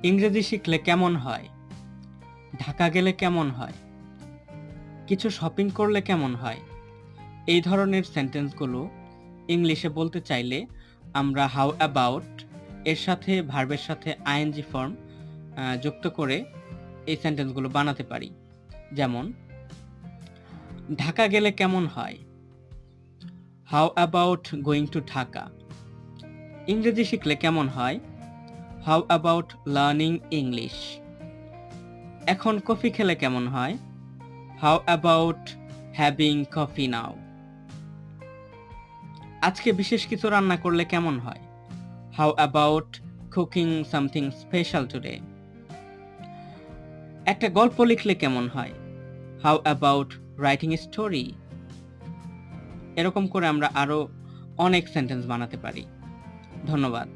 ইংরেজি শিখলে কেমন হয়? ঢাকা গেলে কেমন হয়? কিছু শপিং করলে কেমন হয়? এই ধরনের সেন্টেন্সগুলো ইংলিশে বলতে চাইলে আমরা হাউ অ্যাবাউট এর সাথে ভার্বের সাথে আইএনজি ফর্ম যুক্ত করে এই সেন্টেন্সগুলো বানাতে পারি। যেমন ঢাকা গেলে কেমন হয়? How about going to Dhaka? ইংরেজি শিখলে কেমন হয়? How about learning English? এখন কফি খেলে কেমন হয়? হাউ অ্যাবাউট হ্যাভিং কফি নাও? আজকে বিশেষ কিছু রান্না করলে কেমন হয়? How about cooking something special today? একটা গল্প লিখলে কেমন হয়? How about writing a story? এরকম করে আমরা আরো অনেক সেন্টেন্স বানাতে পারি। ধন্যবাদ।